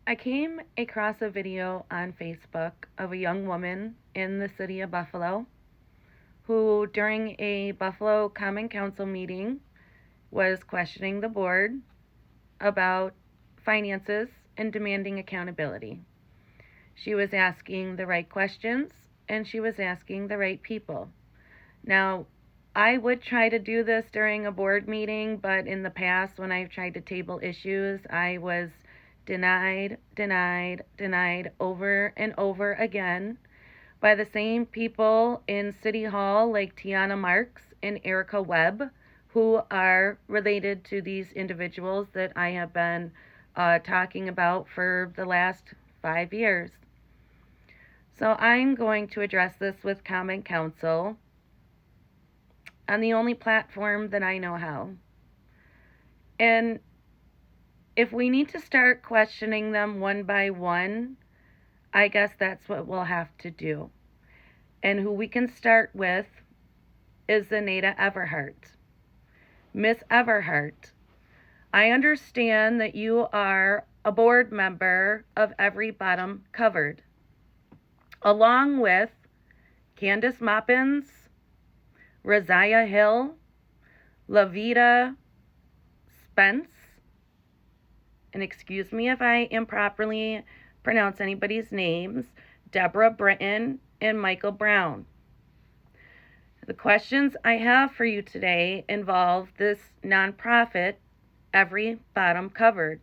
I came across a video on Facebook of a young woman in the city of Buffalo who, during a Buffalo Common Council meeting, was questioning the board about finances and demanding accountability. She was asking the right questions and she was asking the right people. Now, I would try to do this during a board meeting, but in the past, when I've tried to table issues, I was denied over and over again by the same people in City Hall like Tiana Marks and Erica Webb, who are related to these individuals that I have been talking about for the last 5 years. So I'm going to address this with Common Council on the only platform that I know how. And if we need to start questioning them one by one, I guess that's what we'll have to do. And who we can start with is Anita Everhart. Miss Everhart, I understand that you are a board member of Every Bottom Covered, along with Candace Moppins, Raziah Hill, Lavita Spence, and excuse me if I improperly pronounce anybody's names, Deborah Britton and Michael Brown. The questions I have for you today involve this nonprofit, Every Bottom Covered,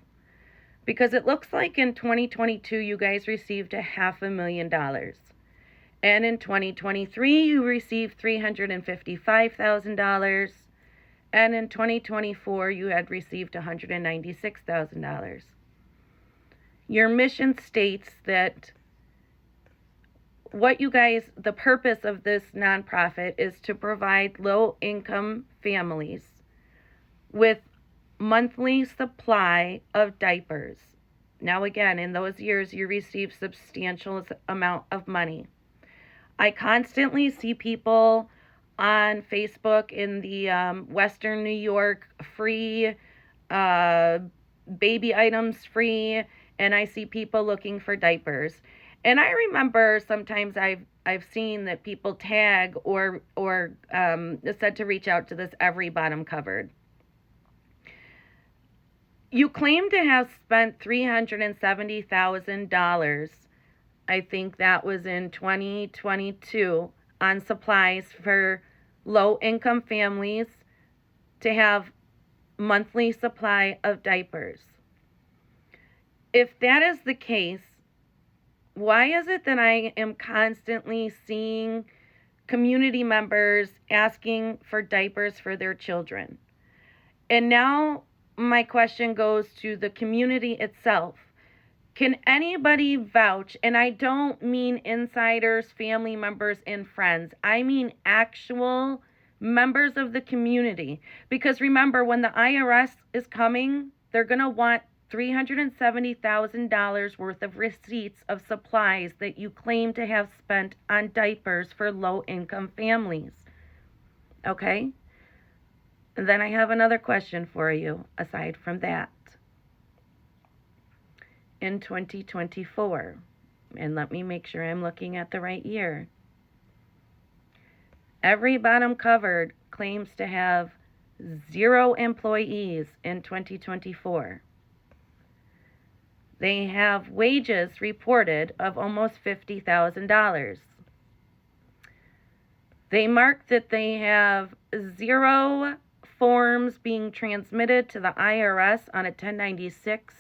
because it looks like in 2022 you guys received $500,000. And in 2023 you received $355,000. And in 2024 you had received $196,000. Your mission states that the purpose of this nonprofit is to provide low-income families with monthly supply of diapers. Now again, in those years you received substantial amount of money. I constantly see people on Facebook in the Western New York free, baby items free, and I see people looking for diapers. And I remember sometimes I've seen that people tag or said to reach out to this Every Bottom Covered. You claim to have spent $370,000, I think that was in 2022, on supplies for low-income families to have monthly supply of diapers. If that is the case, why is it that I am constantly seeing community members asking for diapers for their children? And now my question goes to the community itself. Can anybody vouch, and I don't mean insiders, family members, and friends. I mean actual members of the community. Because remember, when the IRS is coming, they're going to want $370,000 worth of receipts of supplies that you claim to have spent on diapers for low-income families. Okay? And then I have another question for you aside from that. In 2024, and let me make sure I'm looking at the right year, Every Bottom Covered claims to have 0 employees in 2024. They have wages reported of almost $50,000. They mark that they have 0 forms being transmitted to the IRS on a 1096,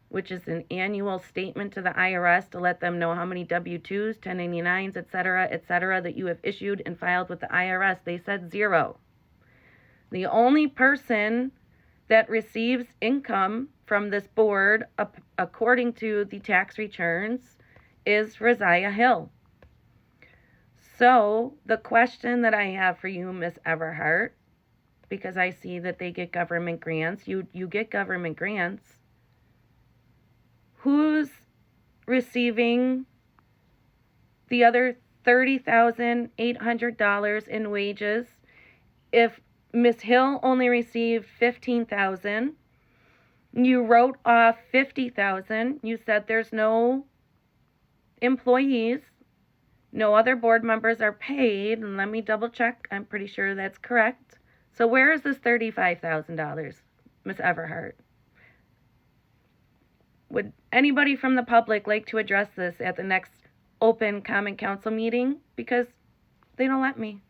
which is an annual statement to the IRS to let them know how many W-2s, 1099s, etc., that you have issued and filed with the IRS. They said 0. The only person that receives income from this board, according to the tax returns, is Raziah Hill. So the question that I have for you, Miss Everhart, because I see that they get government grants, you get government grants, who's receiving the other $30,800 in wages? If Miss Hill only received $15,000, You wrote off $50,000. You said there's no employees, no other board members are paid, and let me double check. I'm pretty sure that's correct. So where is this $35,000, Ms. Everhart? Would anybody from the public like to address this at the next open common council meeting? Because they don't let me.